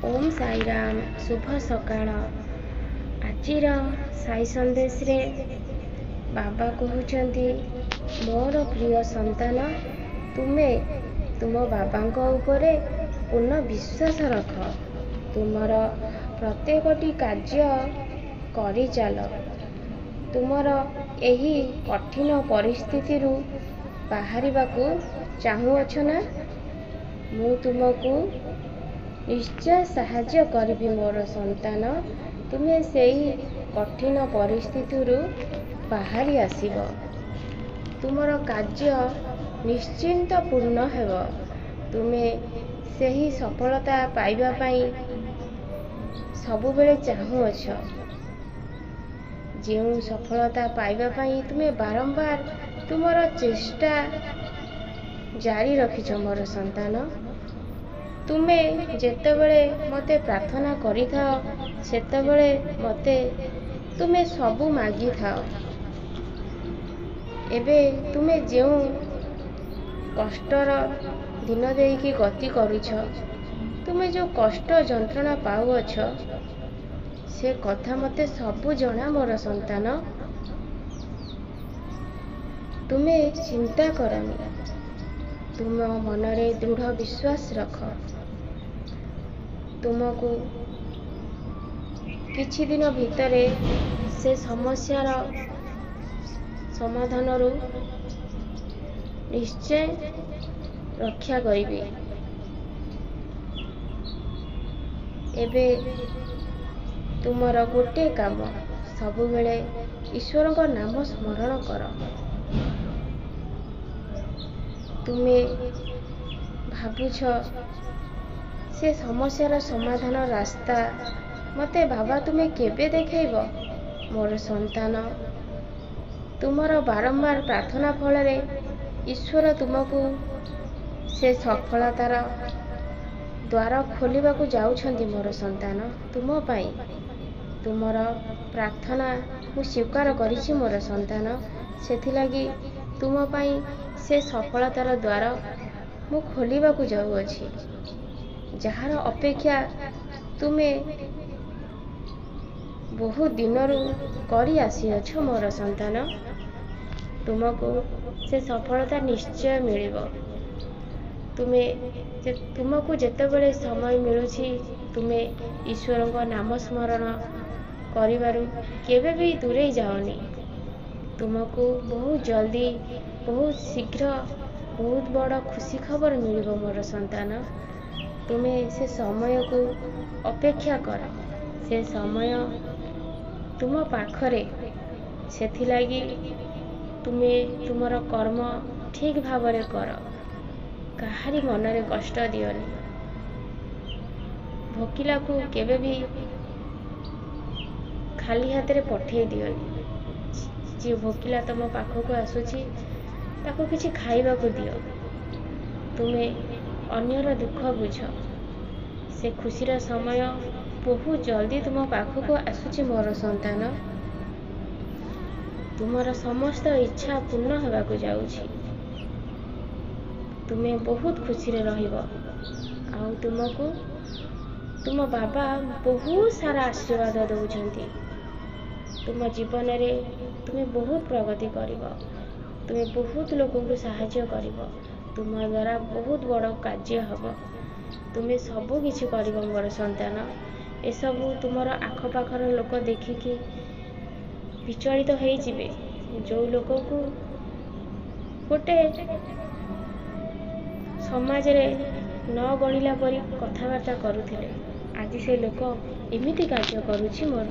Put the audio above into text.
ओम साई राम शुभ सकाळ। आजिर साई संदेश रे बाबा कहउचंती मोर प्रिय संतान तुमे तुम बाबांक उपरे पूर्ण विश्वास रख। तुमर प्रत्येकटी कार्य करि चाल। तुमर एही कठिन परिस्थिति रु बाहरिबाकू चाहुअछ ना? मु तुमको निश्चय साहाय्य करिबी मोर संतान। तुमे सेही कठिन परिस्थिति रु बाहरी आसिब। तुमर कार्य निश्चिंत पूर्ण हेब। तुमे सेही सफलता पाइबा पाई सबु बेले चाहुअछ। जेउ सफलता पाइबा पाई तुमे बारंबार तुमर चेष्टा जारी रखिछ मोर संतान। तुमे जेतेबेले मते प्रार्थना करि थाओ सेतेबेले मते तुमे सबु मागी थाओ। एबे तुमे जेउ कष्टर दिन देकी गति करुछ, तुमे जो कष्ट जंत्रणा पाउअछ से कथा मते सबु जणा मोर संतान। तुमे चिंता करनी, तुम मनरे दृढ़ विश्वास रख। तुमको किछि दिन भितरे से समस्यार समाधान रु निश्चय रक्षा करिबे। एबे तुमर गोटे काम सबु बेले ईश्वर को नाम स्मरण कर। तुमे भाबुछ से समस्यार समाधान रास्ता मते बाबा तुमे केबे देखैब? मोर संतान, तुमर बारंबार प्रार्थना फल रे ईश्वर तुमको से सफलतार द्वार खोलिबाकू जाउछंती मोर संतान। तुम पाई तुमर प्रार्थना मु स्वीकार करिछि मोर संतान। सेथिलागी तुम पाई से सफलतार द्वार मु खोलिबाकू जाउअछि। जहार अपेक्षा तुमे बहुत दिनरू करी आसीअछ मोर संतान। तुमको से सफलता निश्चय मिलिब। तुमको जेतेबेले समय मिलुछि तुमे ईश्वर को नाम स्मरण करिबारु केबे भी दूरे जाओनी। तुमको बहुत जल्दी बहुत शीघ्र बहुत बड़ खुशी खबर मिलिब मोर संतान। तुमे से समय को अपेक्षा कर। से समय तुम पाखरे, सेथिलागी तुमे तुमर कर्म ठीक भावरे कर। काहारी मनरे कष्ट दियोनी। भोकिला को केबे भी खाली हाथ रे पठे दियोनी। जे भोकिला तुम पाखक आसुची ताको किछि खाइबा को दियो। तुमे अन्यर दुख बुझ। से खुशीर समय बहुत जल्दी तुम पाखक आसुची मोर संतान। तुमर समस्त इच्छा पूर्ण हेबाकू जाउछि। तुमे बहुत खुशी रे रहिब। आउ तुमको तुम बाबा बहुत सारा आशीर्वाद दउछंती। तुम जीवन रे तुमे बहुत प्रगति करिब। तुमे बहुत लोगों को साहाय्य करिब। तुम द्वारा बहुत बड़ कार्य हब। तुमे सबु किछि करिब मोर संतान। ए सबु तुमर आख पाखर लोक देखिकी विचलित हो जिवे। जो लोक को गोटे समाज रे न गणिला परी कथाबार्ता करुथिले आज से लोक एमिति कार्य करुछि मोर